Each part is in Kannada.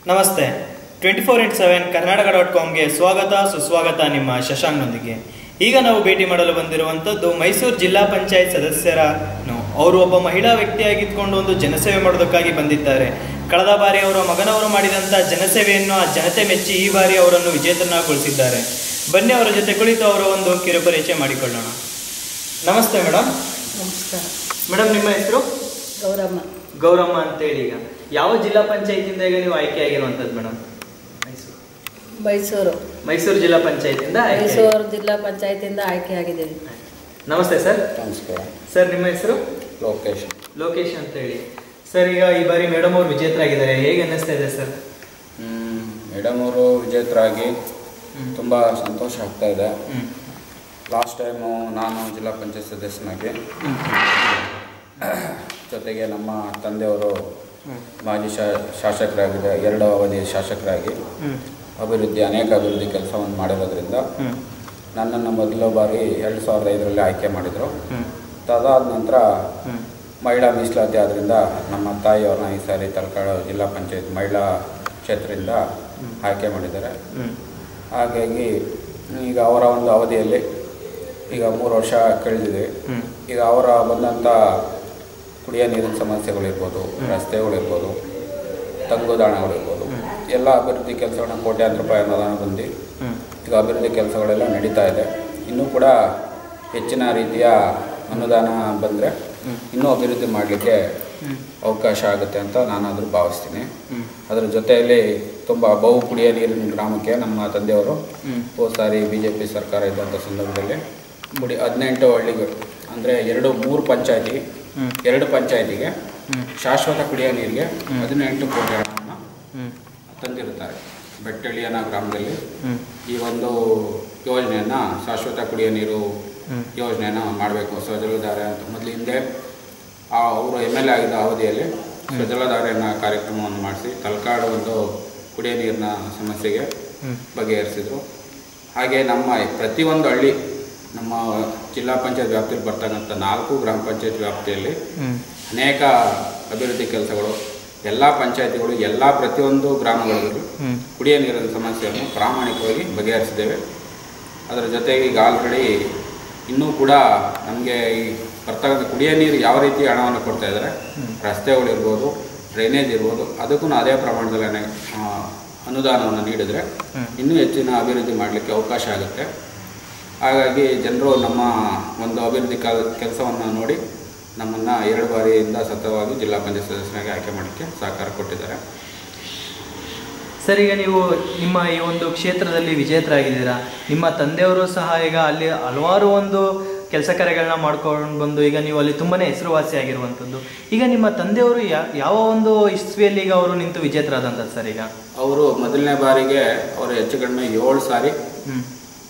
ನಮಸ್ತೆ 24x7 ಕರ್ನಾಟಕ.comಗೆ ಸ್ವಾಗತ ಸುಸ್ವಾಗತ. ನಿಮ್ಮ ಶಶಾಂಕ್ನೊಂದಿಗೆ ಈಗ ನಾವು ಭೇಟಿ ಮಾಡಲು ಬಂದಿರುವಂಥದ್ದು ಮೈಸೂರು ಜಿಲ್ಲಾ ಪಂಚಾಯತ್ ಸದಸ್ಯರನ್ನು. ಅವರು ಒಬ್ಬ ಮಹಿಳಾ ವ್ಯಕ್ತಿಯಾಗಿದ್ದುಕೊಂಡು ಒಂದು ಜನಸೇವೆ ಮಾಡೋದಕ್ಕಾಗಿ ಬಂದಿದ್ದಾರೆ. ಕಳೆದ ಬಾರಿ ಅವರ ಮಗನವರು ಮಾಡಿದಂಥ ಜನಸೇವೆಯನ್ನು ಆ ಜನತೆ ಮೆಚ್ಚಿ ಈ ಬಾರಿ ಅವರನ್ನು ವಿಜೇತರನ್ನಾಗೊಳಿಸಿದ್ದಾರೆ. ಬನ್ನಿ ಅವರ ಜೊತೆ ಕುಳಿತು ಅವರ ಒಂದು ಕಿರುಪರಿಚಯ ಮಾಡಿಕೊಳ್ಳೋಣ. ನಮಸ್ತೆ ಮೇಡಮ್. ನಮಸ್ಕಾರ ಮೇಡಮ್, ನಿಮ್ಮ ಹೆಸರು? ಗೌರಮ್ಮ. ಗೌರಮ್ಮ ಅಂತೇಳಿ. ಈಗ ಯಾವ ಜಿಲ್ಲಾ ಪಂಚಾಯತಿಂದ ಈಗ ನೀವು ಆಯ್ಕೆ ಆಗಿರುವಂಥದ್ದು ಮೇಡಮ್? ಮೈಸೂರು ಜಿಲ್ಲಾ ಪಂಚಾಯತಿಂದ ಮೈಸೂರು ಜಿಲ್ಲಾ ಪಂಚಾಯತಿಂದ ಆಯ್ಕೆ ಆಗಿದ್ದೀವಿ. ನಮಸ್ತೆ ಸರ್. ನಮಸ್ಕಾರ ಸರ್, ನಿಮ್ಮ ಹೆಸರು? ಲೋಕೇಶ್ ಅಂತ ಹೇಳಿ. ಸರ್, ಈಗ ಈ ಬಾರಿ ಮೇಡಮ್ ಅವರು ವಿಜೇತರಾಗಿದ್ದಾರೆ, ಹೇಗೆ ಅನ್ನಿಸ್ತಾ ಇದೆ ಸರ್? ಮೇಡಮ್ ಅವರು ವಿಜೇತರಾಗಿ ತುಂಬ ಸಂತೋಷ ಆಗ್ತಾ ಇದೆ. ಲಾಸ್ಟ್ ಟೈಮು ನಾನು ಜಿಲ್ಲಾ ಪಂಚಾಯತ್ ಸದಸ್ಯನಾಗಿ, ಜೊತೆಗೆ ನಮ್ಮ ತಂದೆಯವರು ಮಾಜಿ ಶಾಸಕರಾಗಿದೆ, 2 ಅವಧಿ ಶಾಸಕರಾಗಿ ಅನೇಕ ಅಭಿವೃದ್ಧಿ ಕೆಲಸವನ್ನು ಮಾಡಿರೋದ್ರಿಂದ ನನ್ನನ್ನು ಮೊದಲ ಬಾರಿ 2005ರಲ್ಲಿ ಆಯ್ಕೆ ಮಾಡಿದರು. ಅದಾದ ನಂತರ ಮಹಿಳಾ ಮೀಸಲಾತಿ ಆದ್ದರಿಂದ ನಮ್ಮ ತಾಯಿಯವ್ರನ್ನ ಈ ಸಾರಿ ತಲಕಾಡು ಜಿಲ್ಲಾ ಪಂಚಾಯತ್ ಮಹಿಳಾ ಕ್ಷೇತ್ರದಿಂದ ಆಯ್ಕೆ ಮಾಡಿದ್ದಾರೆ. ಹಾಗಾಗಿ ಈಗ ಅವರ ಒಂದು ಅವಧಿಯಲ್ಲಿ ಈಗ 3 ವರ್ಷ ಕಳೆದಿದೆ. ಈಗ ಅವರ ಬಂದಂಥ ಕುಡಿಯೋ ನೀರಿನ ಸಮಸ್ಯೆಗಳಿರ್ಬೋದು, ರಸ್ತೆಗಳಿರ್ಬೋದು, ತಂಗುದಾಣಗಳಿರ್ಬೋದು, ಎಲ್ಲ ಅಭಿವೃದ್ಧಿ ಕೆಲಸಗಳನ್ನ ಕೋಟ್ಯಾಂತರ ರೂಪಾಯಿ ಅನುದಾನ ಬಂದು ಈಗ ಅಭಿವೃದ್ಧಿ ಕೆಲಸಗಳೆಲ್ಲ ನಡೀತಾ ಇದೆ. ಇನ್ನೂ ಕೂಡ ಹೆಚ್ಚಿನ ರೀತಿಯ ಅನುದಾನ ಬಂದರೆ ಇನ್ನೂ ಅಭಿವೃದ್ಧಿ ಮಾಡಲಿಕ್ಕೆ ಅವಕಾಶ ಆಗುತ್ತೆ ಅಂತ ನಾನಾದರೂ ಭಾವಿಸ್ತೀನಿ. ಅದರ ಜೊತೆಯಲ್ಲಿ ತುಂಬ ಬಹು ಕುಡಿಯೋ ನೀರಿನ ಗ್ರಾಮಕ್ಕೆ ನಮ್ಮ ತಂದೆಯವರು ಹೋದ ಸಾರಿ BJP ಸರ್ಕಾರ ಇದ್ದಂಥ ಸಂದರ್ಭದಲ್ಲಿ 18 ಹಳ್ಳಿಗಳು ಅಂದರೆ 2 ಪಂಚಾಯತಿಗೆ ಶಾಶ್ವತ ಕುಡಿಯೋ ನೀರಿಗೆ 18 ಕೋಟಿ ಹಣವನ್ನು ತಂದಿರುತ್ತಾರೆ. ಬೆಟ್ಟಳ್ಳಿಯನ ಗ್ರಾಮದಲ್ಲಿ ಈ ಒಂದು ಯೋಜನೆಯನ್ನು, ಶಾಶ್ವತ ಕುಡಿಯೋ ನೀರು ಯೋಜನೆಯನ್ನು ಮಾಡಬೇಕು. ಸ್ವಜಲಧಾರೆ ಅಂತ ಮೊದಲು ಹಿಂದೆ ಅವರು MLA ಆಗಿದ್ದ ಅವಧಿಯಲ್ಲಿ ಸ್ವಜಲಧಾರೆಯನ್ನು ಕಾರ್ಯಕ್ರಮವನ್ನು ಮಾಡಿಸಿ ತಲಕಾಡು ಒಂದು ಕುಡಿಯೋ ನೀರಿನ ಸಮಸ್ಯೆಗೆ ಬಗೆಹರಿಸಿದರು. ಹಾಗೆ ನಮ್ಮ ಪ್ರತಿಯೊಂದು ಹಳ್ಳಿ ನಮ್ಮ ಜಿಲ್ಲಾ ಪಂಚಾಯತ್ ವ್ಯಾಪ್ತಿಯಲ್ಲಿ ಬರ್ತಕ್ಕಂಥ 4 ಗ್ರಾಮ ಪಂಚಾಯತ್ ವ್ಯಾಪ್ತಿಯಲ್ಲಿ ಅನೇಕ ಅಭಿವೃದ್ಧಿ ಕೆಲಸಗಳು, ಎಲ್ಲ ಪಂಚಾಯತಿಗಳು, ಎಲ್ಲ ಪ್ರತಿಯೊಂದು ಗ್ರಾಮಗಳಲ್ಲೂ ಕುಡಿಯೋ ನೀರಿನ ಸಮಸ್ಯೆಯನ್ನು ಪ್ರಾಮಾಣಿಕವಾಗಿ ಬಗೆಹರಿಸಿದ್ದೇವೆ. ಅದರ ಜೊತೆಗೆ ಈಗ ಆಲ್ರೆಡಿ ಇನ್ನೂ ಕೂಡ ನಮಗೆ ಈ ಬರ್ತಕ್ಕಂಥ ಕುಡಿಯೋ ನೀರು ಯಾವ ರೀತಿ ಹಣವನ್ನು ಕೊಡ್ತಾ ಇದ್ದಾರೆ, ರಸ್ತೆಗಳಿರ್ಬೋದು, ಡ್ರೈನೇಜ್ ಇರ್ಬೋದು, ಅದಕ್ಕೂ ಅದೇ ಪ್ರಮಾಣದಲ್ಲಿ ಅನುದಾನವನ್ನು ನೀಡಿದರೆ ಇನ್ನೂ ಹೆಚ್ಚಿನ ಅಭಿವೃದ್ಧಿ ಮಾಡಲಿಕ್ಕೆ ಅವಕಾಶ ಆಗುತ್ತೆ. ಹಾಗಾಗಿ ಜನರು ನಮ್ಮ ಒಂದು ಅಭಿವೃದ್ಧಿ ಕೆಲಸವನ್ನು ನೋಡಿ ನಮ್ಮನ್ನು 2 ಬಾರಿಯಿಂದ ಸತತವಾಗಿ ಜಿಲ್ಲಾ ಪಂಚಾಯತ್ ಸದಸ್ಯರಾಗಿ ಆಯ್ಕೆ ಮಾಡಲಿಕ್ಕೆ ಸಹಕಾರ ಕೊಟ್ಟಿದ್ದಾರೆ. ಸರ್, ಈಗ ನೀವು ನಿಮ್ಮ ಈ ಒಂದು ಕ್ಷೇತ್ರದಲ್ಲಿ ವಿಜೇತರಾಗಿದ್ದೀರಾ. ನಿಮ್ಮ ತಂದೆಯವರು ಸಹ ಈಗ ಅಲ್ಲಿ ಹಲವಾರು ಒಂದು ಕೆಲಸ ಕಾರ್ಯಗಳನ್ನ ಮಾಡ್ಕೊಂಡು ಬಂದು ಈಗ ನೀವು ಅಲ್ಲಿ ತುಂಬಾ ಹೆಸರುವಾಸಿಯಾಗಿರುವಂಥದ್ದು. ಈಗ ನಿಮ್ಮ ತಂದೆಯವರು ಯಾವ ಒಂದು ಇಸ್ವಿಯಲ್ಲಿ ಈಗ ಅವರು ನಿಂತು ವಿಜೇತರಾದಂಥದ್ದು ಸರ್? ಈಗ ಅವರು ಮೊದಲನೇ ಬಾರಿಗೆ ಅವರು ಹೆಚ್ಚು ಕಡಿಮೆ 7 ಸಾರಿ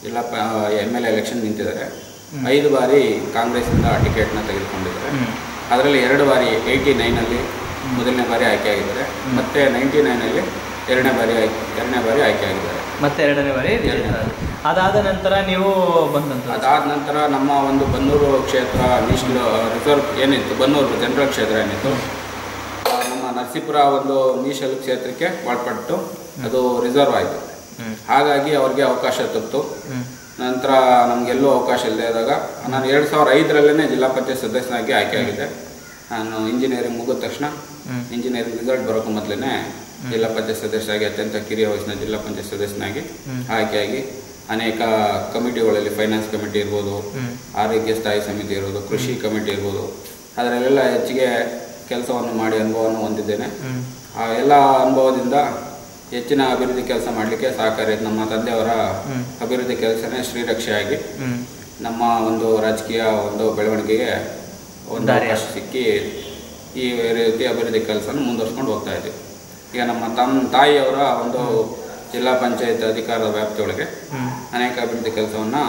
ಜಿಲ್ಲಾ MLA ಎಲೆಕ್ಷನ್ ನಿಂತಿದ್ದಾರೆ. 5 ಬಾರಿ ಕಾಂಗ್ರೆಸ್ಸಿಂದ ಟಿಕೆಟ್ನ ತೆಗೆದುಕೊಂಡಿದ್ದಾರೆ. ಅದರಲ್ಲಿ 2 ಬಾರಿ 89ನಲ್ಲಿ ಮೊದಲನೇ ಬಾರಿ ಆಯ್ಕೆ ಆಗಿದ್ದಾರೆ, ಮತ್ತು 99ನಲ್ಲಿ ಎರಡನೇ ಬಾರಿ ಆಯ್ಕೆ ಆಗಿದ್ದಾರೆ, ಮತ್ತೆ 2ನೇ ಬಾರಿ. ಅದಾದ ನಂತರ ನೀವು ಅದಾದ ನಂತರ ನಮ್ಮ ಒಂದು ಬನ್ನೂರು ಕ್ಷೇತ್ರ ರಿಸರ್ವ್ ಏನಿತ್ತು, ಬನ್ನೂರು ಜನರಲ್ ಕ್ಷೇತ್ರ ಏನಿತ್ತು, ನಮ್ಮ ನರಸೀಪುರ ಒಂದು ಮೀಸಲು ಕ್ಷೇತ್ರಕ್ಕೆ ಒಳಪಟ್ಟು ಅದು ರಿಸರ್ವ್ ಆಯಿತು. ಹಾಗಾಗಿ ಅವ್ರಿಗೆ ಅವಕಾಶ ತಪ್ಪಿತು. ನಂತರ ನಮಗೆಲ್ಲೂ ಅವಕಾಶ ಇಲ್ಲದೆ ಇದ್ದಾಗ ನಾನು 2005ರಲ್ಲೇ ಜಿಲ್ಲಾ ಪಂಚಾಯತ್ ಸದಸ್ಯನಾಗಿ ಆಯ್ಕೆ ಆಗಿದ್ದೆ. ನಾನು ಇಂಜಿನಿಯರಿಂಗ್ ಮುಗಿದ ತಕ್ಷಣ ಇಂಜಿನಿಯರಿಂಗ್ ರಿಸಲ್ಟ್ ಬರೋಕ್ಕೂ ಮೊದಲೇ ಜಿಲ್ಲಾ ಪಂಚಾಯತ್ ಸದಸ್ಯರಾಗಿ ಅತ್ಯಂತ ಕಿರಿಯ ವಯಸ್ಸಿನ ಜಿಲ್ಲಾ ಪಂಚಾಯತ್ ಸದಸ್ಯನಾಗಿ ಆಯ್ಕೆಯಾಗಿ ಅನೇಕ ಕಮಿಟಿಗಳಲ್ಲಿ, ಫೈನಾನ್ಸ್ ಕಮಿಟಿ ಇರ್ಬೋದು, ಆರೋಗ್ಯ ಸ್ಥಾಯಿ ಸಮಿತಿ ಇರ್ಬೋದು, ಕೃಷಿ ಕಮಿಟಿ ಇರ್ಬೋದು, ಅದರಲ್ಲೆಲ್ಲ ಹೆಚ್ಚಿಗೆ ಕೆಲಸವನ್ನು ಮಾಡಿ ಅನುಭವವನ್ನು ಹೊಂದಿದ್ದೇನೆ. ಆ ಎಲ್ಲ ಅನುಭವದಿಂದ ಹೆಚ್ಚಿನ ಅಭಿವೃದ್ಧಿ ಕೆಲಸ ಮಾಡಲಿಕ್ಕೆ ಸಹಕಾರಿ. ನಮ್ಮ ತಂದೆಯವರ ಅಭಿವೃದ್ಧಿ ಕೆಲಸನೇ ಶ್ರೀರಕ್ಷೆಯಾಗಿ ನಮ್ಮ ಒಂದು ರಾಜಕೀಯ ಒಂದು ಬೆಳವಣಿಗೆಗೆ ಒಂದು ಅವಕಾಶ ಸಿಕ್ಕಿ ಈ ರೀತಿ ಅಭಿವೃದ್ಧಿ ಕೆಲಸನ ಮುಂದುವರ್ಸ್ಕೊಂಡು ಹೋಗ್ತಾ ಇದ್ದೀವಿ. ಈಗ ನಮ್ಮ ತಾಯಿಯವರ ಒಂದು ಜಿಲ್ಲಾ ಪಂಚಾಯತ್ ಅಧಿಕಾರದ ವ್ಯಾಪ್ತಿಯೊಳಗೆ ಅನೇಕ ಅಭಿವೃದ್ಧಿ ಕೆಲಸವನ್ನು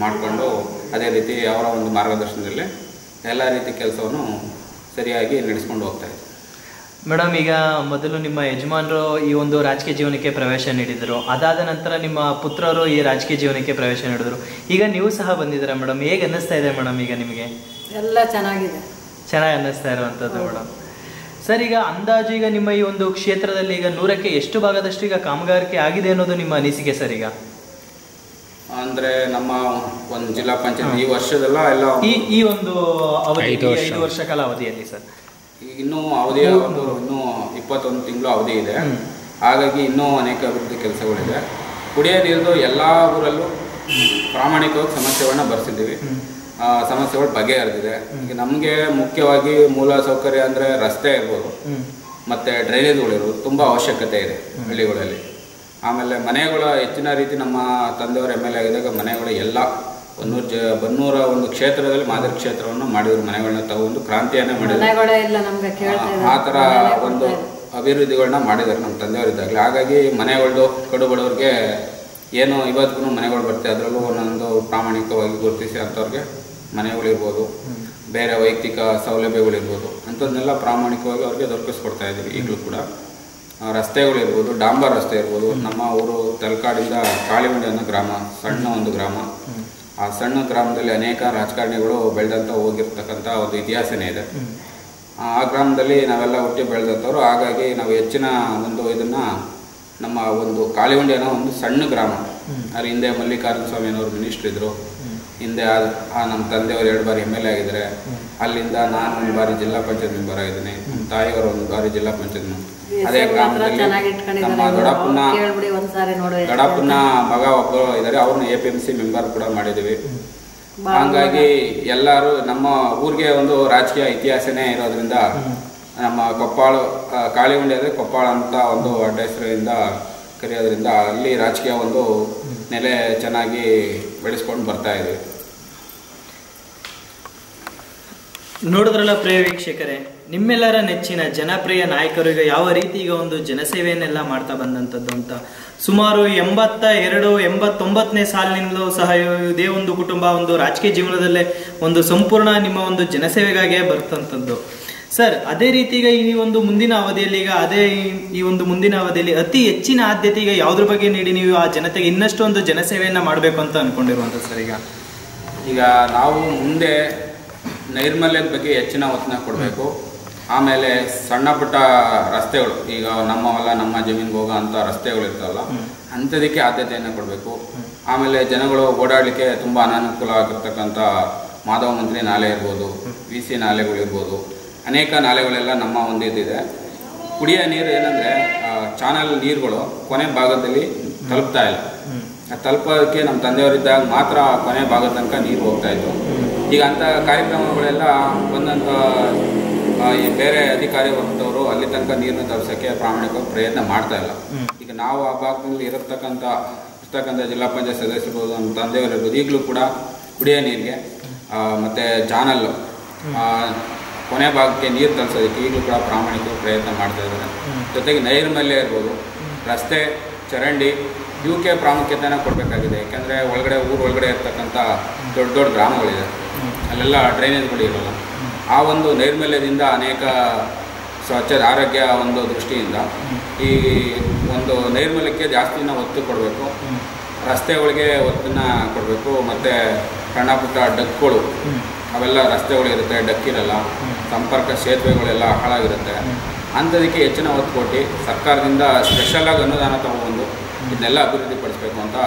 ಮಾಡಿಕೊಂಡು ಅದೇ ರೀತಿ ಅವರ ಒಂದು ಮಾರ್ಗದರ್ಶನದಲ್ಲಿ ಎಲ್ಲ ರೀತಿ ಕೆಲಸವನ್ನು ಸರಿಯಾಗಿ ನಡೆಸ್ಕೊಂಡು ಹೋಗ್ತಾ ಇದ್ದೀವಿ. ಮೇಡಮ್, ಈಗ ಮೊದಲು ನಿಮ್ಮ ಯಜಮಾನರು ಈ ಒಂದು ರಾಜಕೀಯ ಜೀವನಕ್ಕೆ ಪ್ರವೇಶ ನೀಡಿದರು. ಅದಾದ ನಂತರ ನಿಮ್ಮ ಪುತ್ರರು ಈ ರಾಜಕೀಯ ಜೀವನಕ್ಕೆ ಪ್ರವೇಶ ನೀಡಿದರು. ಈಗ ನೀವು ಸಹ ಬಂದಿದ್ದೀರಾ ಮೇಡಮ್, ಹೇಗೆ ಅನ್ನಿಸ್ತಾ ಇದೆ ಮೇಡಮ್? ಈಗ ನಿಮಗೆ ಎಲ್ಲ ಚೆನ್ನಾಗಿ ಅನ್ನಿಸ್ತಾ ಇರುವಂಥದ್ದು ಮೇಡಮ್. ಸರ್, ಈಗ ಅಂದಾಜು ಈಗ ನಿಮ್ಮ ಈ ಒಂದು ಕ್ಷೇತ್ರದಲ್ಲಿ ಈಗ 100ಕ್ಕೆ ಎಷ್ಟು ಭಾಗದಷ್ಟು ಈಗ ಕಾಮಗಾರಿಕೆ ಆಗಿದೆ ಅನ್ನೋದು ನಿಮ್ಮ ಅನಿಸಿಕೆ ಸರ್? ಈಗ ಅಂದರೆ ನಮ್ಮ ಒಂದು ಜಿಲ್ಲಾ ಪಂಚಾಯತ್ ಈ ವರ್ಷದಲ್ಲ ಎಲ್ಲ ಈ ಒಂದು ಅವಧಿ 5 ವರ್ಷ ಕಾಲ ಅವಧಿಯಲ್ಲಿ ಸರ್ ಇನ್ನೂ ಅವಧಿ ಒಂದು ಇನ್ನೂ 21 ತಿಂಗಳು ಅವಧಿ ಇದೆ. ಹಾಗಾಗಿ ಇನ್ನೂ ಅನೇಕ ಅಭಿವೃದ್ಧಿ ಕೆಲಸಗಳಿದೆ. ಕುಡಿಯೋ ನೀರು ಎಲ್ಲ ಊರಲ್ಲೂ ಪ್ರಾಮಾಣಿಕವಾಗಿ ಸಮಸ್ಯೆಗಳನ್ನ ಬರ್ಸಿದ್ದೀವಿ. ಸಮಸ್ಯೆಗಳು ಬಗೆಹರಿದಿದೆ. ಈಗ ನಮಗೆ ಮುಖ್ಯವಾಗಿ ಮೂಲ ಸೌಕರ್ಯ ಅಂದರೆ ರಸ್ತೆ ಇರ್ಬೋದು, ಮತ್ತು ಡ್ರೈನೇಜ್ಗಳಿರ್ಬೋದು ತುಂಬ ಅವಶ್ಯಕತೆ ಇದೆ ಹಳ್ಳಿಗಳಲ್ಲಿ. ಆಮೇಲೆ ಮನೆಗಳ ಹೆಚ್ಚಿನ ರೀತಿ ನಮ್ಮ ತಂದೆಯವರು MLA ಆಗಿದ್ದಾಗ ಮನೆಗಳು ಎಲ್ಲ ಬನ್ನೂರ ಒಂದು ಕ್ಷೇತ್ರದಲ್ಲಿ ಮಾದರಿ ಕ್ಷೇತ್ರವನ್ನು ಮಾಡಿದ್ರು. ಮನೆಗಳನ್ನ ತಗೊಂಡು ಕ್ರಾಂತಿಯನ್ನೇ ಮಾಡಿದ್ರು. ಆ ಥರ ಒಂದು ಅಭಿವೃದ್ಧಿಗಳನ್ನ ಮಾಡಿದ್ದಾರೆ ನಮ್ಮ ತಂದೆಯವರಿದ್ದಾಗಲೇ. ಹಾಗಾಗಿ ಮನೆಗಳದ್ದು ಕಡು ಬಡವ್ರಿಗೆ ಏನು ಇವತ್ತಿಗೂ ಮನೆಗಳು ಬರ್ತವೆ, ಅದರಲ್ಲೂ ಒಂದೊಂದು ಪ್ರಾಮಾಣಿಕವಾಗಿ ಗುರುತಿಸಿ ಅಂಥವ್ರಿಗೆ ಮನೆಗಳಿರ್ಬೋದು, ಬೇರೆ ವೈಯಕ್ತಿಕ ಸೌಲಭ್ಯಗಳಿರ್ಬೋದು ಅಂಥದ್ದನ್ನೆಲ್ಲ ಪ್ರಾಮಾಣಿಕವಾಗಿ ಅವ್ರಿಗೆ ದೊರಕಿಸ್ಕೊಡ್ತಾ ಇದ್ದೀವಿ. ಈಗಲೂ ಕೂಡ ರಸ್ತೆಗಳಿರ್ಬೋದು, ಡಾಂಬರ್ ರಸ್ತೆ ಇರ್ಬೋದು. ನಮ್ಮ ಊರು ತಲಕಾಡಿಂದ ಕಾಳಿಗುಂಡಿ ಅನ್ನೋ ಗ್ರಾಮ, ಸಣ್ಣ ಒಂದು ಗ್ರಾಮ. ಆ ಸಣ್ಣ ಗ್ರಾಮದಲ್ಲಿ ಅನೇಕ ರಾಜಕಾರಣಿಗಳು ಬೆಳೆದಂಥ ಹೋಗಿರ್ತಕ್ಕಂಥ ಒಂದು ಇತಿಹಾಸನೇ ಇದೆ. ಆ ಗ್ರಾಮದಲ್ಲಿ ನಾವೆಲ್ಲ ಹುಟ್ಟಿ ಬೆಳೆದಂಥವ್ರು. ಹಾಗಾಗಿ ನಾವು ಹೆಚ್ಚಿನ ಒಂದು ಇದನ್ನು ನಮ್ಮ ಒಂದು ಕಾಳಿಗುಂಡಿ ಅನ್ನೋ ಒಂದು ಸಣ್ಣ ಗ್ರಾಮ. ಅಲ್ಲಿ ಹಿಂದೆ ಮಲ್ಲಿಕಾರ್ಜುನ ಸ್ವಾಮಿಯವರು ಮಿನಿಸ್ಟ್ರ್ ಇದ್ದರು. ಹಿಂದೆ ನಮ್ಮ ತಂದೆಯವರು 2 ಬಾರಿ MLA ಆಗಿದ್ದಾರೆ. ಅಲ್ಲಿಂದ ನಾನು 1 ಬಾರಿ ಜಿಲ್ಲಾ ಪಂಚಾಯತ್ ಮೆಂಬರ್ ಆಗಿದ್ದೀನಿ. ನಮ್ಮ ತಾಯಿಯವರು 1 ಬಾರಿ ಜಿಲ್ಲಾ ಪಂಚಾಯತ್. ಅದೇ ಗ್ರಾಮದಲ್ಲಿ ನಮ್ಮ ದೊಡ್ಡಪ್ಪನ ಮಗ ಒಬ್ಬರು ಇದ್ದಾರೆ, ಅವ್ರನ್ನ APMC ಮೆಂಬರ್ ಕೂಡ ಮಾಡಿದ್ದೀವಿ. ಹಾಗಾಗಿ ಎಲ್ಲರೂ ನಮ್ಮ ಊರಿಗೆ ಒಂದು ರಾಜಕೀಯ ಇತಿಹಾಸನೇ ಇರೋದ್ರಿಂದ ನಮ್ಮ ಕೊಪ್ಪಾಳ ಕಾಳಿಗುಂಡಿ ಅಂದರೆ ಕೊಪ್ಪಾಳ ಅಂತ ಒಂದು ಅಡ್ಡ ಹೆಸರಿಂದ ಕರೆಯೋದ್ರಿಂದ ಅಲ್ಲಿ ರಾಜಕೀಯ ಒಂದು ನೆಲೆ ಚೆನ್ನಾಗಿ ಬೆಳೆಸ್ಕೊಂಡು ಬರ್ತಾ ಇದ್ದೀವಿ. ನೋಡಿದ್ರಲ್ಲ ಪ್ರಿಯ ವೀಕ್ಷಕರೇ, ನಿಮ್ಮೆಲ್ಲರ ನೆಚ್ಚಿನ ಜನಪ್ರಿಯ ನಾಯಕರು ಈಗ ಯಾವ ರೀತಿ ಈಗ ಒಂದು ಜನಸೇವೆಯನ್ನೆಲ್ಲ ಮಾಡ್ತಾ ಬಂದಂಥದ್ದು ಅಂತ. ಸುಮಾರು 82-89ನೇ ಸಾಲಿನಿಂದಲೂ ಸಹ ಇದೇ ಒಂದು ಕುಟುಂಬ ಒಂದು ರಾಜಕೀಯ ಜೀವನದಲ್ಲೇ ಒಂದು ಸಂಪೂರ್ಣ ನಿಮ್ಮ ಒಂದು ಜನಸೇವೆಗಾಗಿಯೇ ಬರ್ತಂಥದ್ದು. ಸರ್, ಅದೇ ರೀತಿ ಈಗ ಈ ಒಂದು ಮುಂದಿನ ಅವಧಿಯಲ್ಲಿ ಈಗ ಈ ಒಂದು ಮುಂದಿನ ಅವಧಿಯಲ್ಲಿ ಅತಿ ಹೆಚ್ಚಿನ ಆದ್ಯತೆ ಈಗ ಯಾವುದ್ರ ಬಗ್ಗೆ ನೀಡಿ ನೀವು ಆ ಜನತೆಗೆ ಇನ್ನಷ್ಟು ಒಂದು ಜನಸೇವೆಯನ್ನು ಮಾಡಬೇಕು ಅಂತ ಅನ್ಕೊಂಡಿರುವಂಥದ್ದು ಸರ್? ಈಗ ನಾವು ಮುಂದೆ ನೈರ್ಮಲ್ಯದ ಬಗ್ಗೆ ಹೆಚ್ಚಿನ ಒತ್ತನ್ನ ಕೊಡಬೇಕು. ಆಮೇಲೆ ಸಣ್ಣ ಪುಟ್ಟ ರಸ್ತೆಗಳು, ಈಗ ನಮ್ಮ ಹೊಲ ನಮ್ಮ ಜಮೀನಿಗೆ ಹೋಗೋ ಅಂಥ ರಸ್ತೆಗಳು ಇರ್ತಾವಲ್ಲ, ಅಂಥದಕ್ಕೆ ಆದ್ಯತೆಯನ್ನು ಕೊಡಬೇಕು. ಆಮೇಲೆ ಜನಗಳು ಓಡಾಡಲಿಕ್ಕೆ ತುಂಬ ಅನಾನುಕೂಲ ಆಗಿರ್ತಕ್ಕಂಥ ಮಾಧವ ಮಂತ್ರಿ ನಾಲೆ ಇರ್ಬೋದು, VC ನಾಲೆಗಳಿರ್ಬೋದು, ಅನೇಕ ನಾಲೆಗಳೆಲ್ಲ ನಮ್ಮ ಒಂದು ಇದಿದೆ. ಕುಡಿಯೋ ನೀರು ಏನಂದರೆ ಚಾನಲ್ ನೀರುಗಳು ಕೊನೆ ಭಾಗದಲ್ಲಿ ತಲುಪ್ತಾ ಇಲ್ಲ. ತಲುಪೋದಕ್ಕೆ ನಮ್ಮ ತಂದೆಯವರಿದ್ದಾಗ ಮಾತ್ರ ಕೊನೆ ಭಾಗದ ತನಕ ನೀರು ಹೋಗ್ತಾಯಿತ್ತು. ಈಗ ಅಂಥ ಕಾರ್ಯಕ್ರಮಗಳೆಲ್ಲ ಬಂದಂಥ ಬೇರೆ ಅಧಿಕಾರಿ ವರ್ಗದವರು ಅಲ್ಲಿ ತನಕ ನೀರನ್ನು ತರಿಸೋಕ್ಕೆ ಪ್ರಾಮಾಣಿಕವಾಗಿ ಪ್ರಯತ್ನ ಮಾಡ್ತಾ ಇಲ್ಲ. ಈಗ ನಾವು ಆ ಭಾಗದಲ್ಲಿ ಇರತಕ್ಕಂಥ ಜಿಲ್ಲಾ ಪಂಚಾಯತ್ ಸದಸ್ಯರಿರ್ಬೋದು, ನಮ್ಮ ತಂದೆಯವರಿರ್ಬೋದು, ಈಗಲೂ ಕೂಡ ಕುಡಿಯೋ ನೀರಿಗೆ ಮತ್ತು ಚಾನಲ್ಲು ಕೊನೆ ಭಾಗಕ್ಕೆ ನೀರು ತರಿಸೋದಕ್ಕೆ ಈಗಲೂ ಕೂಡ ಪ್ರಾಮಾಣಿಕ ಪ್ರಯತ್ನ ಮಾಡ್ತಾ ಇದ್ದಾರೆ. ಜೊತೆಗೆ ನೈರ್ಮಲ್ಯ ಇರ್ಬೋದು, ರಸ್ತೆ, ಚರಂಡಿ ಇವಕ್ಕೆ ಪ್ರಾಮುಖ್ಯತೆಯನ್ನು ಕೊಡಬೇಕಾಗಿದೆ. ಯಾಕೆಂದರೆ ಊರು ಒಳಗಡೆ ಇರ್ತಕ್ಕಂಥ ದೊಡ್ಡ ಗ್ರಾಮಗಳಿದೆ, ಅಲ್ಲೆಲ್ಲ ಡ್ರೈನೇಜ್ಗಳು ಇರೋಲ್ಲ. ಆ ಒಂದು ನೈರ್ಮಲ್ಯದಿಂದ ಅನೇಕ ಸ್ವಚ್ಛ ಆರೋಗ್ಯ ಒಂದು ದೃಷ್ಟಿಯಿಂದ ಈ ಒಂದು ನೈರ್ಮಲ್ಯಕ್ಕೆ ಜಾಸ್ತಿನ ಒತ್ತು ಕೊಡಬೇಕು. ರಸ್ತೆಗಳಿಗೆ ಒತ್ತನ್ನು ಕೊಡಬೇಕು. ಮತ್ತು ಸಣ್ಣ ಪುಟ್ಟ ಡಕ್ಗಳು ಅವೆಲ್ಲ ರಸ್ತೆಗಳಿರುತ್ತೆ, ಡಕ್ಕಿರಲ್ಲ, ಸಂಪರ್ಕ ಸೇತುವೆಗಳೆಲ್ಲ ಹಾಳಾಗಿರುತ್ತೆ. ಅಂಥದಕ್ಕೆ ಹೆಚ್ಚಿನ ಒತ್ತು ಕೊಟ್ಟು ಸರ್ಕಾರದಿಂದ ಸ್ಪೆಷಲಾಗಿ ಅನುದಾನ ತಗೊಂಡು ಇದನ್ನೆಲ್ಲ ಅಭಿವೃದ್ಧಿಪಡಿಸಬೇಕು ಅಂತ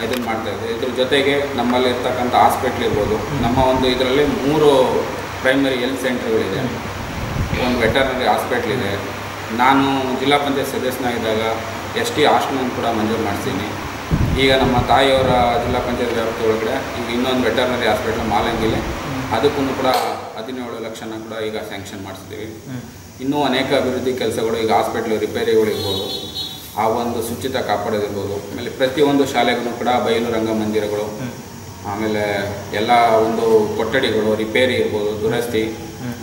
ಇದನ್ನು ಮಾಡ್ತಾಯಿದ್ದೆ. ಇದ್ರ ಜೊತೆಗೆ ನಮ್ಮಲ್ಲಿ ಇರ್ತಕ್ಕಂಥ ಹಾಸ್ಪಿಟ್ಲ್ ಇರ್ಬೋದು, ನಮ್ಮ ಒಂದು ಇದರಲ್ಲಿ 3 ಪ್ರೈಮರಿ ಹೆಲ್ತ್ ಸೆಂಟರ್ಗಳಿದೆ, 1 ವೆಟರ್ನರಿ ಹಾಸ್ಪಿಟ್ಲ್ ಇದೆ. ನಾನು ಜಿಲ್ಲಾ ಪಂಚಾಯತ್ ಸದಸ್ಯನಾಗಿದ್ದಾಗ ST ಹಾಸ್ಟೆಲನ್ನು ಕೂಡ ಮಂಜೂರು ಮಾಡಿಸ್ತೀನಿ. ಈಗ ನಮ್ಮ ತಾಯಿಯವರ ಜಿಲ್ಲಾ ಪಂಚಾಯತ್ ವ್ಯಾಪ್ತಿ ಒಳಗಡೆ ಈಗ ಇನ್ನೊಂದು ವೆಟರ್ನರಿ ಹಾಸ್ಪಿಟ್ಲ್ ಮಾಲಂಗಿಲಿ, ಅದಕ್ಕೂ ಕೂಡ 17 ಲಕ್ಷನ ಕೂಡ ಈಗ ಸ್ಯಾಂಕ್ಷನ್ ಮಾಡಿಸಿದ್ದೀವಿ. ಇನ್ನೂ ಅನೇಕ ಅಭಿವೃದ್ಧಿ ಕೆಲಸಗಳು, ಈಗ ಹಾಸ್ಪಿಟ್ಲ್ ರಿಪೇರಿಗಳಿರ್ಬೋದು, ಆ ಒಂದು ಶುಚಿತ ಕಾಪಾಡೋದಿರ್ಬೋದು. ಆಮೇಲೆ ಪ್ರತಿಯೊಂದು ಶಾಲೆಗೂ ಕೂಡ ಬಯಲು ರಂಗಮಂದಿರಗಳು, ಆಮೇಲೆ ಎಲ್ಲ ಒಂದು ಕೊಠಡಿಗಳು ರಿಪೇರಿ ಇರ್ಬೋದು, ದುರಸ್ತಿ,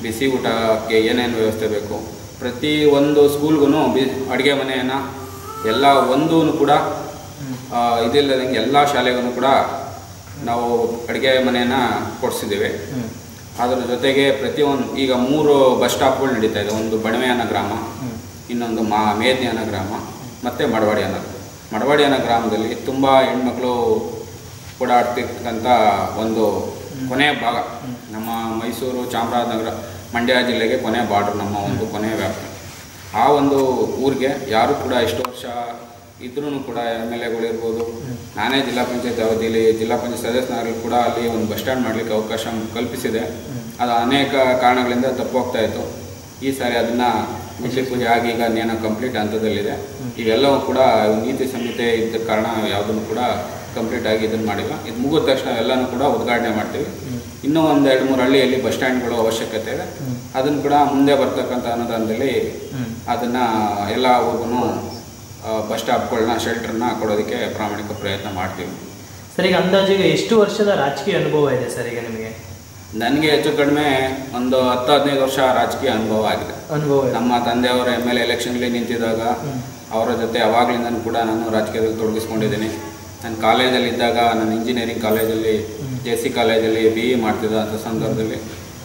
ಬಿಸಿ ಊಟಕ್ಕೆ ಏನೇನು ವ್ಯವಸ್ಥೆ ಬೇಕು, ಪ್ರತಿ ಒಂದು ಸ್ಕೂಲ್ಗೂ ಅಡುಗೆ ಮನೆಯನ್ನು ಎಲ್ಲ ಒಂದೂ ಕೂಡ ಇದಿಲ್ಲದಂಗೆ ಎಲ್ಲ ಶಾಲೆಗೂ ಕೂಡ ನಾವು ಅಡುಗೆ ಮನೆಯನ್ನು ಕೊಡಿಸಿದ್ದೀವಿ. ಅದರ ಜೊತೆಗೆ ಪ್ರತಿಯೊಂದು ಈಗ 3 ಬಸ್ ಸ್ಟಾಪ್ಗಳು ನಡೀತಾ ಇದೆ. ಒಂದು ಬಣವೆ ಅನ್ನೋ ಗ್ರಾಮ, ಇನ್ನೊಂದು ಮೇದ್ನಿ ಅನ್ನೋ ಗ್ರಾಮ, ಮತ್ತು ಮಡವಾಡಿ ಅನ್ನೋ ಗ್ರಾಮದಲ್ಲಿ ತುಂಬ ಹೆಣ್ಮಕ್ಳು ಓಡಾಡ್ತಿರ್ತಕ್ಕಂಥ ಒಂದು ಕೊನೆಯ ಭಾಗ. ನಮ್ಮ ಮೈಸೂರು, ಚಾಮರಾಜನಗರ ಮಂಡ್ಯ ಜಿಲ್ಲೆಗೆ ಕೊನೆ ಬಾರ್ಡ್ರ್, ನಮ್ಮ ಒಂದು ಕೊನೆ ವ್ಯಾಪ್ತಿ. ಆ ಒಂದು ಊರಿಗೆ ಯಾರು ಕೂಡ ಇಷ್ಟು ವರ್ಷ ಇದ್ರೂ ಕೂಡ MLAಗಳಿರ್ಬೋದು, ನಾನೇ ಜಿಲ್ಲಾ ಪಂಚಾಯತ್ ಅವಧಿಯಲ್ಲಿ ಜಿಲ್ಲಾ ಪಂಚಾಯತ್ ಸದಸ್ಯನಾಗಲಿ ಕೂಡ ಅಲ್ಲಿ ಒಂದು ಬಸ್ ಸ್ಟ್ಯಾಂಡ್ ಮಾಡಲಿಕ್ಕೆ ಅವಕಾಶ ಕಲ್ಪಿಸಿದೆ. ಅದು ಅನೇಕ ಕಾರಣಗಳಿಂದ ತಪ್ಪು ಹೋಗ್ತಾ ಇತ್ತು. ಈ ಸಾರಿ ಅದನ್ನು ಮುಚ್ಚಿ ಪೂಜೆ ಆಗಿ ಈಗ ನೇನೋ ಕಂಪ್ಲೀಟ್ ಹಂತದಲ್ಲಿದೆ. ಇವೆಲ್ಲವೂ ಕೂಡ ನೀತಿ ಸಂಹಿತೆ ಇದ್ದ ಕಾರಣ ಯಾವುದನ್ನು ಕೂಡ ಕಂಪ್ಲೀಟ್ ಆಗಿ ಇದನ್ನು ಮಾಡಿಲ್ಲ. ಇದು ಮುಗಿದ ತಕ್ಷಣ ಎಲ್ಲನೂ ಕೂಡ ಉದ್ಘಾಟನೆ ಮಾಡ್ತೀವಿ. ಇನ್ನೂ ಒಂದು 2-3 ಹಳ್ಳಿಯಲ್ಲಿ ಬಸ್ ಸ್ಟ್ಯಾಂಡ್ಗಳು ಅವಶ್ಯಕತೆ ಇದೆ. ಅದನ್ನು ಕೂಡ ಮುಂದೆ ಬರ್ತಕ್ಕಂಥ ಅನುದಾನದಲ್ಲಿ ಅದನ್ನು ಎಲ್ಲ ಊರಿಗೂ ಬಸ್ ಸ್ಟಾಪ್ಗಳನ್ನ, ಶೆಲ್ಟರ್ನ ಕೊಡೋದಕ್ಕೆ ಪ್ರಾಮಾಣಿಕ ಪ್ರಯತ್ನ ಮಾಡ್ತೀವಿ. ಸರ್, ಈಗ ಅಂದಾಜಿಗೆ ಎಷ್ಟು ವರ್ಷದ ರಾಜಕೀಯ ಅನುಭವ ಇದೆ ಸರ್ ಈಗ ನಿಮಗೆ? ನನಗೆ ಹೆಚ್ಚು ಕಡಿಮೆ ಒಂದು 10-15 ವರ್ಷ ರಾಜಕೀಯ ಅನುಭವ ಆಗಿದೆ. ನಮ್ಮ ತಂದೆಯವರ MLA ಎಲೆಕ್ಷನ್ಗೆ ನಿಂತಿದ್ದಾಗ ಅವರ ಜೊತೆ ಅವಾಗಲಿಂದನೂ ಕೂಡ ನಾನು ರಾಜಕೀಯದಲ್ಲಿ ತೊಡಗಿಸ್ಕೊಂಡಿದ್ದೀನಿ. ನಾನು ಕಾಲೇಜಲ್ಲಿದ್ದಾಗ ನಾನು ಇಂಜಿನಿಯರಿಂಗ್ ಕಾಲೇಜಲ್ಲಿ JC ಕಾಲೇಜಲ್ಲಿ BE ಮಾಡ್ತಿದ್ದಂಥ ಸಂದರ್ಭದಲ್ಲಿ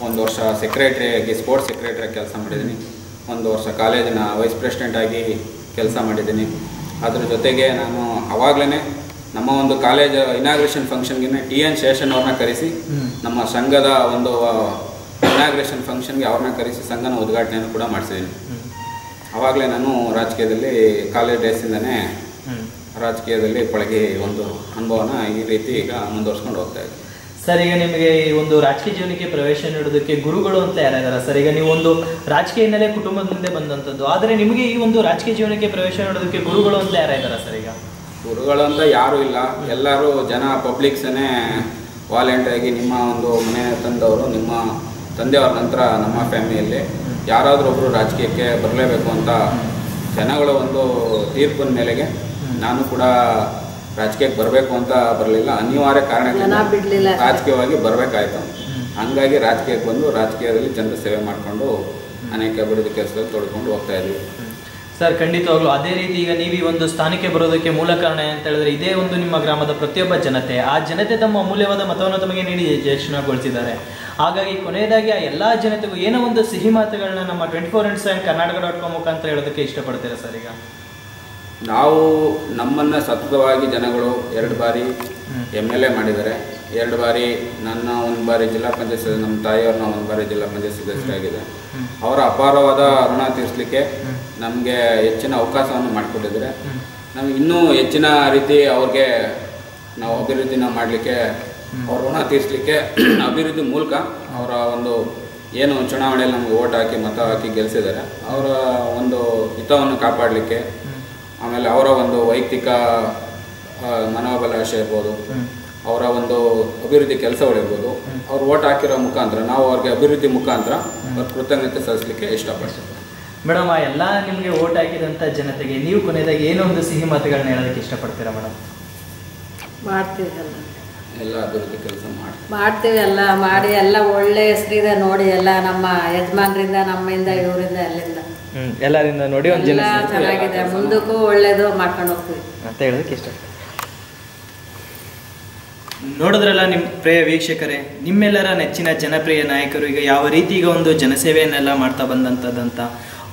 1 ವರ್ಷ ಸೆಕ್ರೆಟ್ರಿಯಾಗಿ, ಸ್ಪೋರ್ಟ್ಸ್ ಸೆಕ್ರೆಟ್ರಿಯಾಗಿ ಕೆಲಸ ಮಾಡಿದ್ದೀನಿ. 1 ವರ್ಷ ಕಾಲೇಜಿನ ವೈಸ್ ಪ್ರೆಸಿಡೆಂಟಾಗಿ ಕೆಲಸ ಮಾಡಿದ್ದೀನಿ. ಅದ್ರ ಜೊತೆಗೆ ನಾನು ಆವಾಗಲೇ ನಮ್ಮ ಒಂದು ಕಾಲೇಜ್ ಇನಾಗ್ರೇಷನ್ ಫಂಕ್ಷನ್ಗೆ TN ಶೇಷನ್ ಅವ್ರನ್ನ ಕರೆಸಿ, ನಮ್ಮ ಸಂಘದ ಒಂದು ಇನಾಗ್ರೇಷನ್ ಫಂಕ್ಷನ್ಗೆ ಅವ್ರನ್ನ ಕರೆಸಿ ಸಂಘನ ಉದ್ಘಾಟನೆಯನ್ನು ಕೂಡ ಮಾಡಿಸಿದ್ದೀನಿ. ಆವಾಗಲೇ ನಾನು ರಾಜಕೀಯದಲ್ಲಿ ಕಾಲೇಜ್ ಡೇಸಿಂದನೇ ರಾಜಕೀಯದಲ್ಲಿ ಪಳಗಿ ಒಂದು ಅನುಭವನ ಈ ರೀತಿ ಈಗ ಮುಂದುವರ್ಸ್ಕೊಂಡು ಹೋಗ್ತಾ ಇದ್ದೀನಿ. ಸರ್, ಈಗ ನಿಮಗೆ ಈ ಒಂದು ರಾಜಕೀಯ ಜೀವನಕ್ಕೆ ಪ್ರವೇಶ ನೀಡೋದಕ್ಕೆ ಗುರುಗಳು ಅಂತ ಯಾರಿದ್ದಾರೆ ಸರ್? ಈಗ ನೀವು ಒಂದು ರಾಜಕೀಯ ಹಿನ್ನೆಲೆ ಕುಟುಂಬದಿಂದ ಬಂದಂಥದ್ದು, ಆದರೆ ನಿಮಗೆ ಈ ಒಂದು ರಾಜಕೀಯ ಜೀವನಕ್ಕೆ ಪ್ರವೇಶ ನೀಡೋದಕ್ಕೆ ಗುರುಗಳು ಅಂತ ಯಾರಿದ್ದಾರೆ ಸರ್? ಈಗ ಗುರುಗಳು ಅಂತ ಯಾರೂ ಇಲ್ಲ, ಎಲ್ಲರೂ ಜನ ಪಬ್ಲಿಕ್ಸನ್ನೇ ವಾಲಂಟಿಯರಾಗಿ ನಿಮ್ಮ ಒಂದು ಮನೆ ತಂದವರು, ನಿಮ್ಮ ತಂದೆಯವ್ರ ನಂತರ ನಮ್ಮ ಫ್ಯಾಮಿಲಿಯಲ್ಲಿ ಯಾರಾದರೂ ಒಬ್ಬರು ರಾಜಕೀಯಕ್ಕೆ ಬರಲೇಬೇಕು ಅಂತ ಜನಗಳ ಒಂದು ತೀರ್ಪಿನ ಮೇಲೆಗೆ ನಾನು ಕೂಡ ರಾಜಕೀಯಕ್ಕೆ ಬರಬೇಕು ಅಂತ ಬರಲಿಲ್ಲ. ಅನಿವಾರ್ಯ ಕಾರಣಗಳಿಂದ ರಾಜಕೀಯವಾಗಿ ಬರಬೇಕಾಯ್ತು. ಹಂಗಾಗಿ ರಾಜಕೀಯಕ್ಕೆ ಬಂದು ರಾಜಕೀಯದಲ್ಲಿ ಜನರ ಸೇವೆ ಮಾಡಿಕೊಂಡು ಅನೇಕ ಅಭಿವೃದ್ಧಿ ಕೆಲಸದಲ್ಲಿ ತೊಡ್ಕೊಂಡು ಹೋಗ್ತಾ ಇದ್ವಿ. ಸರ್, ಖಂಡಿತವಾಗ್ಲೂ ಅದೇ ರೀತಿ ಈಗ ನೀವು ಈ ಒಂದು ಸ್ಥಾನಕ್ಕೆ ಬರೋದಕ್ಕೆ ಮೂಲ ಕಾರಣ ಅಂತ ಹೇಳಿದ್ರೆ ಇದೇ ಒಂದು ನಿಮ್ಮ ಗ್ರಾಮದ ಪ್ರತಿಯೊಬ್ಬ ಜನತೆ, ಆ ಜನತೆ ತಮ್ಮ ಅಮೂಲ್ಯವಾದ ಮತವನ್ನು ತಮಗೆ ನೀಡಿ ಜಯಶೀಲಗೊಳಿಸಿದ್ದಾರೆ. ಹಾಗಾಗಿ ಕೊನೆಯದಾಗಿ ಆ ಎಲ್ಲ ಜನತೆಗೂ ಏನೋ ಒಂದು ಸಿಹಿ ಮಾತುಗಳನ್ನ ನಮ್ಮ 24x7 ಕರ್ನಾಟಕ.com ಮುಖಾಂತರ ಹೇಳೋದಕ್ಕೆ ಇಷ್ಟಪಡ್ತೀರಾ ಸರ್? ಈಗ ನಾವು ನಮ್ಮನ್ನು ಸತತವಾಗಿ ಜನಗಳು 2 ಬಾರಿ MLA ಮಾಡಿದ್ದಾರೆ, 2 ಬಾರಿ ನನ್ನ 1 ಬಾರಿ ಜಿಲ್ಲಾ ಪಂಚಾಯತ್ ಸದಸ್ಯ, ನಮ್ಮ ತಾಯಿಯವ್ರನ್ನ 1 ಬಾರಿ ಜಿಲ್ಲಾ ಪಂಚಾಯತ್ ಸದಸ್ಯರಾಗಿದೆ. ಅವರ ಅಪಾರವಾದ ಋಣ ತೀರಿಸಲಿಕ್ಕೆ ನಮಗೆ ಹೆಚ್ಚಿನ ಅವಕಾಶವನ್ನು ಮಾಡಿಕೊಟ್ಟಿದ್ದಾರೆ. ನಮಗೆ ಇನ್ನೂ ಹೆಚ್ಚಿನ ರೀತಿ ಅವ್ರಿಗೆ ನಾವು ಅಭಿವೃದ್ಧಿನ ಮಾಡಲಿಕ್ಕೆ, ಅವ್ರ ಋಣ ತೀರಿಸಲಿಕ್ಕೆ ಅಭಿವೃದ್ಧಿ ಮೂಲಕ ಅವರ ಒಂದು ಏನು ಚುನಾವಣೆಯಲ್ಲಿ ನಮಗೆ ಓಟ್ ಹಾಕಿ ಮತ ಹಾಕಿ ಗೆಲ್ಲಿಸಿದ್ದಾರೆ, ಅವರ ಒಂದು ಹಿತವನ್ನು ಕಾಪಾಡಲಿಕ್ಕೆ, ಆಮೇಲೆ ಅವರ ಒಂದು ವೈಯಕ್ತಿಕ ಮನೋಬಲಾಶೆ ಇರ್ಬೋದು, ಅವರ ಒಂದು ಅಭಿವೃದ್ಧಿ ಕೆಲಸಗಳಿರ್ಬೋದು, ಅವ್ರು ಓಟ್ ಹಾಕಿರೋ ಮುಖಾಂತರ ನಾವು ಅವ್ರಿಗೆ ಅಭಿವೃದ್ಧಿ ಮುಖಾಂತರ ಕೃತಜ್ಞತೆ ಸಲ್ಲಿಸಲಿಕ್ಕೆ ಇಷ್ಟಪಡ್ತೀವಿ. ಮೇಡಮ್, ಆ ಎಲ್ಲ ನಿಮಗೆ ಓಟ್ ಹಾಕಿದಂಥ ಜನತೆಗೆ ನೀವು ಕೊನೆಯದಾಗಿ ಏನೋ ಒಂದು ಸಿಹಿ ಮಾತುಗಳನ್ನ ಹೇಳೋದಕ್ಕೆ ಇಷ್ಟಪಡ್ತೀರಾ ಮೇಡಮ್? ಮಾಡ್ತೀವಿ ಎಲ್ಲ ಅಭಿವೃದ್ಧಿ ಕೆಲಸ ಮಾಡ್ತೀವಿ, ಎಲ್ಲ ಮಾಡಿ ಎಲ್ಲ ಒಳ್ಳೆ ಹೆಸರಿದೆ ನೋಡಿ, ಎಲ್ಲ ನಮ್ಮ ಯಜಮಾನ್ರಿಂದ, ನಮ್ಮಿಂದ, ಇವರಿಂದ, ಅಲ್ಲಿಂದ ಎಲ್ಲರಿಂದ ನೋಡಿ ಒಂದು ಜನ ಚೆನ್ನಾಗಿದೆ, ಮುಂದಕ್ಕೂ ಒಳ್ಳೇದು ಮಾಡ್ಕೊಂಡು ಹೋಗ್ತೀವಿ ಅಂತ ಹೇಳೋದಕ್ಕೆ ಇಷ್ಟ. ನೋಡಿದ್ರಲ್ಲ ನಿಮ್ಮ ಪ್ರಿಯ ವೀಕ್ಷಕರೇ, ನಿಮ್ಮೆಲ್ಲರ ನೆಚ್ಚಿನ ಜನಪ್ರಿಯ ನಾಯಕರು ಈಗ ಯಾವ ರೀತಿ ಈಗ ಒಂದು ಜನಸೇವೆಯನ್ನೆಲ್ಲ ಮಾಡ್ತಾ ಬಂದಂಥದ್ದಂತ.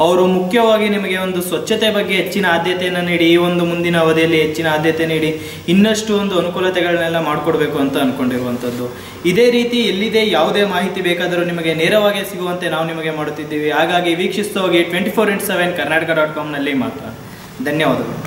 ಅವರು ಮುಖ್ಯವಾಗಿ ನಿಮಗೆ ಒಂದು ಸ್ವಚ್ಛತೆ ಬಗ್ಗೆ ಹೆಚ್ಚಿನ ಆದ್ಯತೆಯನ್ನು ನೀಡಿ, ಈ ಒಂದು ಮುಂದಿನ ಅವಧಿಯಲ್ಲಿ ಹೆಚ್ಚಿನ ಆದ್ಯತೆ ನೀಡಿ ಇನ್ನಷ್ಟು ಒಂದು ಅನುಕೂಲತೆಗಳನ್ನೆಲ್ಲ ಮಾಡಿಕೊಡ್ಬೇಕು ಅಂತ ಅಂದ್ಕೊಂಡಿರುವಂಥದ್ದು. ಇದೇ ರೀತಿ ಎಲ್ಲಿದೆ ಯಾವುದೇ ಮಾಹಿತಿ ಬೇಕಾದರೂ ನಿಮಗೆ ನೇರವಾಗಿ ಸಿಗುವಂತೆ ನಾವು ನಿಮಗೆ ಮಾಡುತ್ತಿದ್ದೀವಿ. ಹಾಗಾಗಿ ವೀಕ್ಷಿಸ್ತಾ ಹೋಗಿ 24x7 ಕರ್ನಾಟಕ.com ನಲ್ಲಿ ಮಾತ್ರ. ಧನ್ಯವಾದಗಳು.